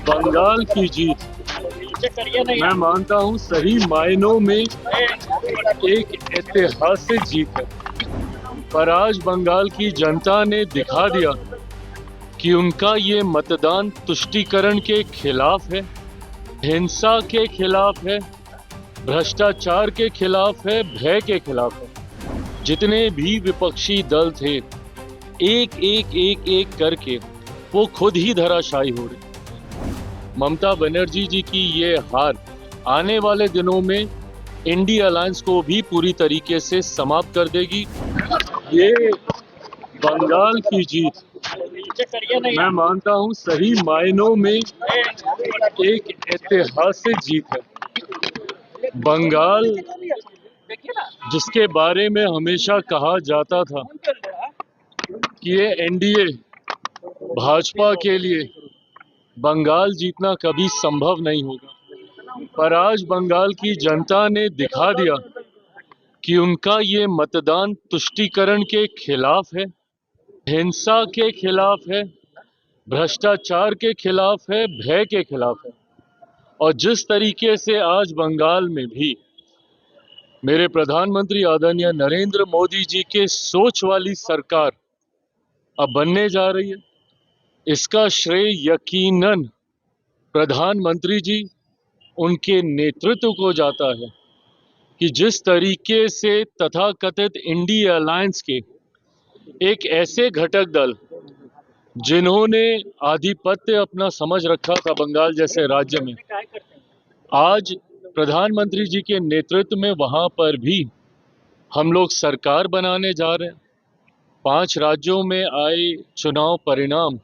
बंगाल की जीत मैं मानता हूं सही मायनों में एक ऐतिहासिक जीत है। पर आज बंगाल की जनता ने दिखा दिया कि उनका ये मतदान तुष्टीकरण के खिलाफ है, हिंसा के खिलाफ है, भ्रष्टाचार के खिलाफ है, भय के खिलाफ है। जितने भी विपक्षी दल थे, एक करके वो खुद ही धराशायी हो रहे। ममता बनर्जी जी की ये हार आने वाले दिनों में इंडिया अलायंस को भी पूरी तरीके से समाप्त कर देगी। ये बंगाल की जीत मैं मानता हूं सही मायनों में एक ऐतिहासिक जीत है। बंगाल जिसके बारे में हमेशा कहा जाता था कि ये एनडीए भाजपा के लिए बंगाल जीतना कभी संभव नहीं होगा, पर आज बंगाल की जनता ने दिखा दिया कि उनका ये मतदान तुष्टीकरण के खिलाफ है, हिंसा के खिलाफ है, भ्रष्टाचार के खिलाफ है, भय के खिलाफ है। और जिस तरीके से आज बंगाल में भी मेरे प्रधानमंत्री आदरणीय नरेंद्र मोदी जी के सोच वाली सरकार अब बनने जा रही है, इसका श्रेय यकीनन प्रधानमंत्री जी उनके नेतृत्व को जाता है कि जिस तरीके से तथाकथित इंडिया अलायंस के एक ऐसे घटक दल जिन्होंने आधिपत्य अपना समझ रखा था बंगाल जैसे राज्य में, आज प्रधानमंत्री जी के नेतृत्व में वहां पर भी हम लोग सरकार बनाने जा रहे हैं। 5 राज्यों में आए चुनाव परिणाम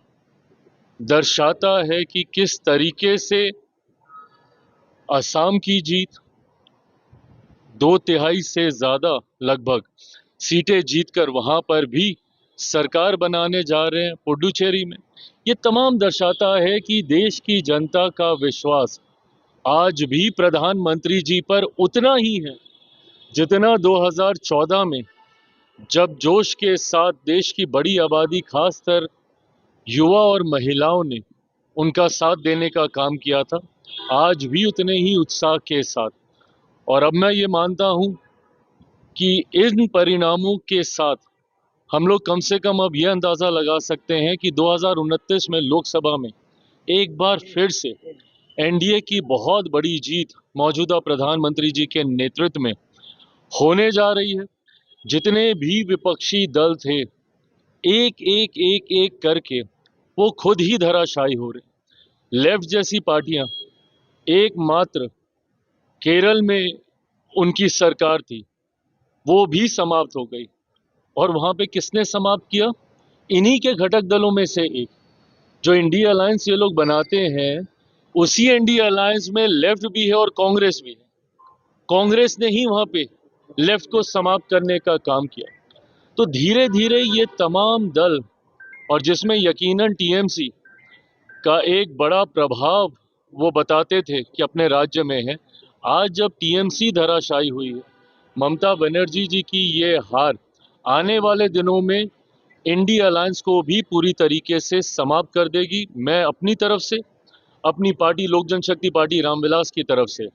दर्शाता है कि किस तरीके से असम की जीत 2/3 से ज्यादा लगभग सीटें जीतकर वहां पर भी सरकार बनाने जा रहे हैं पुडुचेरी में। ये तमाम दर्शाता है कि देश की जनता का विश्वास आज भी प्रधानमंत्री जी पर उतना ही है जितना 2014 में जब जोश के साथ देश की बड़ी आबादी, खासकर युवा और महिलाओं ने उनका साथ देने का काम किया था। आज भी उतने ही उत्साह के साथ। और अब मैं ये मानता हूं कि इन परिणामों के साथ हम लोग कम से कम अब यह अंदाजा लगा सकते हैं कि 2029 में लोकसभा में एक बार फिर से एनडीए की बहुत बड़ी जीत मौजूदा प्रधानमंत्री जी के नेतृत्व में होने जा रही है। जितने भी विपक्षी दल थे, एक करके वो खुद ही धराशायी हो रहे। लेफ्ट जैसी पार्टियां, एकमात्र केरल में उनकी सरकार थी, वो भी समाप्त हो गई। और वहां पे किसने समाप्त किया? इन्हीं के घटक दलों में से एक। जो इंडिया अलायंस ये लोग बनाते हैं, उसी इंडिया अलायंस में लेफ्ट भी है और कांग्रेस भी है। कांग्रेस ने ही वहां पे लेफ्ट को समाप्त करने का काम किया। तो धीरे धीरे ये तमाम दल, और जिसमें यकीनन टीएमसी का एक बड़ा प्रभाव वो बताते थे कि अपने राज्य में है, आज जब टीएमसी धराशायी हुई है, ममता बनर्जी जी की ये हार आने वाले दिनों में इंडिया अलायंस को भी पूरी तरीके से समाप्त कर देगी। मैं अपनी तरफ से, अपनी पार्टी लोक जनशक्ति पार्टी रामविलास की तरफ से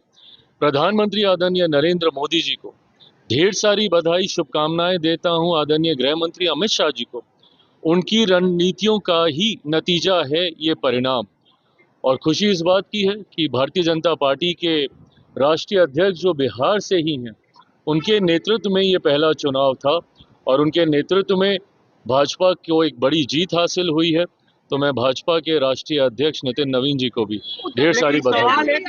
प्रधानमंत्री आदरणीय नरेंद्र मोदी जी को ढेर सारी बधाई, शुभकामनाएं देता हूं। आदरणीय गृह मंत्री अमित शाह जी को उनकी रणनीतियों का ही नतीजा है ये परिणाम। और खुशी इस बात की है कि भारतीय जनता पार्टी के राष्ट्रीय अध्यक्ष जो बिहार से ही हैं, उनके नेतृत्व में ये पहला चुनाव था और उनके नेतृत्व में भाजपा को एक बड़ी जीत हासिल हुई है। तो मैं भाजपा के राष्ट्रीय अध्यक्ष नितिन नवीन जी को भी ढेर सारी बधाई।